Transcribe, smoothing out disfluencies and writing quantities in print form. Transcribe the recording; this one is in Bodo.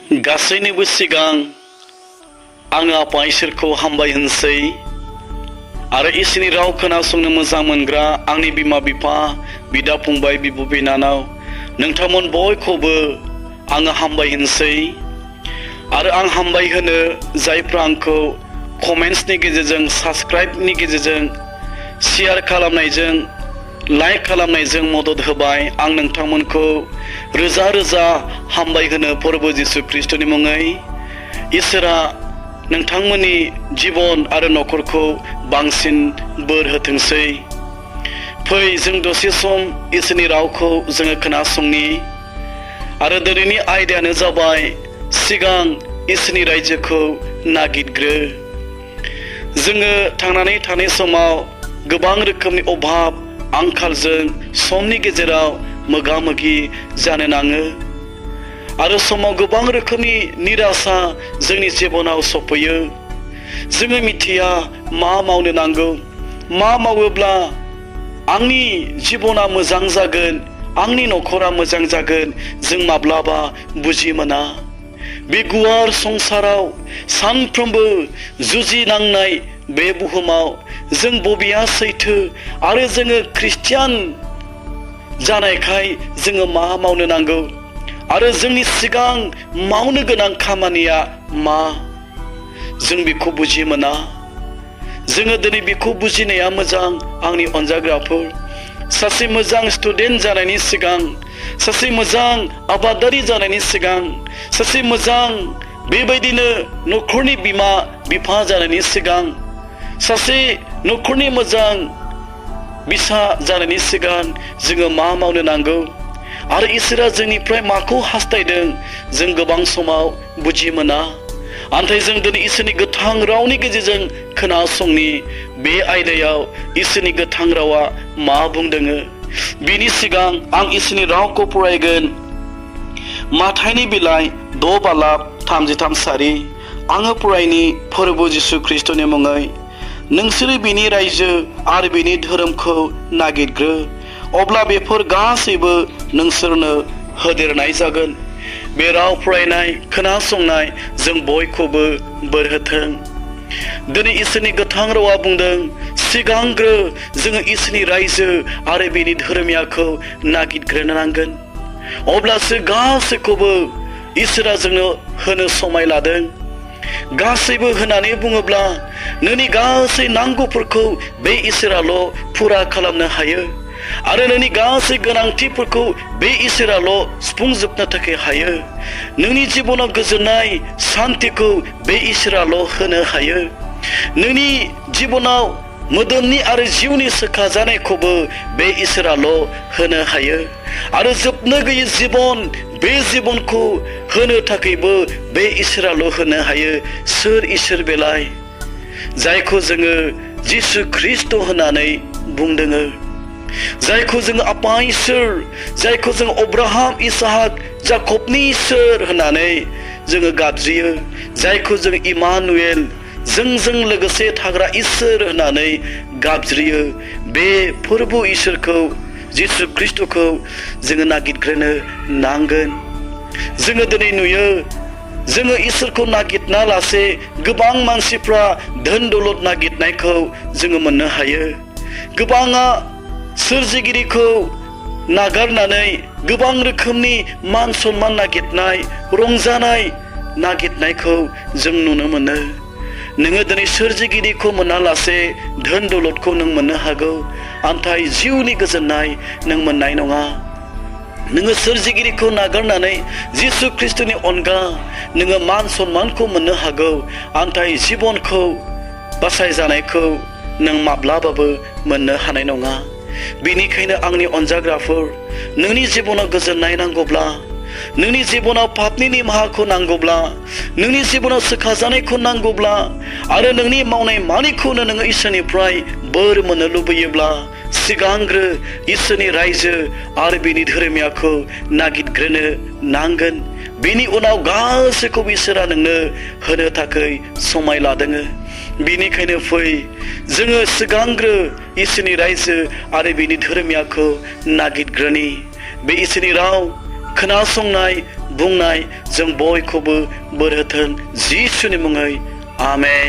गासैनिबो सिगां आङो आफा इसोरखौ हामबाय होनसै आरो इसोरनि राव खोनासंनो मोजां मोनग्रा आंनि बिमा बिफा बिदा फंबाय बिब' बिनानाव नोंथांमोन बयखौबो आङो हामबाय होनसै आरो आं हामबाय होनो जायफ्रा आंखौ कमेन्ट्सनि गेजेरजों साबस्क्राइबनि गेजेरजों शेयार खालामनायजों लाइक खालामनायजों मदद होबाय आं नोंथांमोनखौ रोजा रोजा हामबाय होनो प्रभु जिसु ख्रीष्टनि मुङै इसोरा नोंथांमोननि जीवन आरो न'खरखौ बांसिन बोर होथोंसै। फै जों दसे सम इसोरनि रावखौ जोङो खोनासंनि आरो दिनैनि आयदायानो जाबाय सिगां इसोरनि रायजोखौ नागिरग्रो। जोङो थांनानै थानाय समाव गोबां रोखोमनि अभाब आंखालजों समनि गेजेराव मोगा मोगि जानो नाङो आरो समाव गोबां रोखोमनि निराशा जोंनि जिबनाव सफैयो। जोङो मिथिया मा मावनो नांगौ, मा मावोब्ला आंनि जिबना मोजां जागोन, आंनि न'खरा मोजां जागोन, जों माब्लाबा बुजि मोना। बे गुवार संसाराव सानफ्रोमबो जुजिनांनाय बे बुहुमाव जों बबेया सैथो आरो जोङो ख्रिस्टियान जानायखाय जोङो मा मावनो नांगौ आरो जोंनि सिगां मावनो गोनां खामानिया मा, जों बेखौ बुजि मोना। जोङो दिनै बेखौ बुजिनाया मोजां आंनि अनजाग्राफोर। सासे मोजां स्टुडेन्ट जानायनि सिगां, सासे मोजां आबादारि जानायनि सिगां, सासे मोजां बेबायदिनो न'खरनि बिमा बिफा जानायनि सिगां, सासे न'खरनि मोजां बिसा जानायनि सिगां जोङो मा मावनो नांगौ आरो इसोरा जोंनिफ्राय माखौ हास्थायदों जों गोबां समाव बुजि मोना। नाथाय जों दिनै इसोरनि गोथां रावनि गेजेरजों खोनासंनि बे आयदायाव इसोरनि गोथां रावा मा बुंदों। बिनि सिगां आं इसोरनि रावखौ फरायगोन। माथाइनि बिलाइ 6 बालाब 33 सारि। आङो फरायनि प्रभु जिसु ख्रीष्टनि मुङै। नोंसोरो बिनि रायजो आरो बिनि धोरोमखौ नागिरग्रो, अब्ला बेफोर गासैबो नोंसोरनो होदेरनाय जागोन। बे राव फरायनाय खोनासंनाय जों बयखौबो बोर होथों। दिनै इसोरनि गोथां रावा बुंदों सिगांग्रो जोङो इसोरनि रायजो आरो बिनि धोरोमियाखौ नागिरग्रोनो नांगोन, अब्लासो गासैखौबो इसोरा जोंनो होनो समाय लादों। गासैबो होननानै बुङोब्ला नोंनि गासै नांगौफोरखौ बे इसोराल' फुरा खालामनो हायो आरो नोंनि गासै गोनांथिफोरखौ बे इसोराल' सुफुंजोबनो थाखाय हायो। नोंनि जिबनाव गोजोननाय सान्तिखौ बे इसोराल' होनो हायो। नोंनि जिबनाव मोदोमनि आरो जिउनि सोखाजानायखौबो बे इसोराल' होनो हायो आरो जोबनो गैयै जिबन बे जिबनखौ होनो थाखायबो बे इसोराल' होनो हायो। सोर इसोर बेलाय? जायखौ जोङो जिसु ख्रीष्ट होननानै बुंदों, जायखौ जोङो आफा इसोर, जायखौ जों अब्राहाम इसाहाक जाकबनि इसोर होननानै जोङो गाबज्रियो, जायखौ जों इमानुएल जोंजों लोगोसे थाग्रा इसोर होननानै गाबज्रियो, बे प्रभु इसोरखौ जिसु ख्रीष्टखौ जोङो नागिरग्रोनो नांगोन। जोङो दिनै नुयो जोङो इसोरखौ नागिरना लासे गोबां मानसिफ्रा धोन दौलत नागिरनायखौ जोङो मोननो हायो। गोबाङा सोरजिगिरिखौ नागारनानै गोबां रोखोमनि मान सन्मान नागिरनाय, रंजानाय नागिरनायखौ जों नुनो मोनो। नोङो दिनै सोरजिगिरिखौ मोना लासे धोन दौलतखौ नों मोननो हागौ, नाथाय जिउनि गोजोननाय नों मोननाय नङा। नोङो सोरजिगिरिखौ नागारनानै जिसु ख्रीष्टनि अनगा नोङो मान सन्मानखौ मोननो हागौ, नाथाय जिबनखौ बासायजानायखौ नों माब्लाबाबो मोननो हानाय नङा। बेनिखायनो आंनि अनजाग्राफोर, नोंनि जिबनाव गोजोननाय नांगौब्ला, नोंनि जिबनाव पापनि निमाहाखौ नांगौब्ला, नोंनि जिबनाव सोखाजानायखौ नांगौब्ला आरो नोंनि मावनाय मानिखौनो नोङो इसोरनिफ्राय बोर मोननो लुबैयोब्ला सिगांग्रो इसोरनि रायजो आरो बिनि धोरोमियाखौ नागिरग्रोनो नांगोन। बिनि उनाव गासैखौबो इसोरा नोंनो होनो थाखाय समाय लादों। बेनिखायनो फै जोङो सिगांग्रो इसोरनि रायजो आरो बिनि धोरोमियाखौ नागिरग्रोनि। बे इसोरनि राव खोनासंनाय बुंनाय जों बयखौबो बोर होथों जिसुनि मुङै आमेन।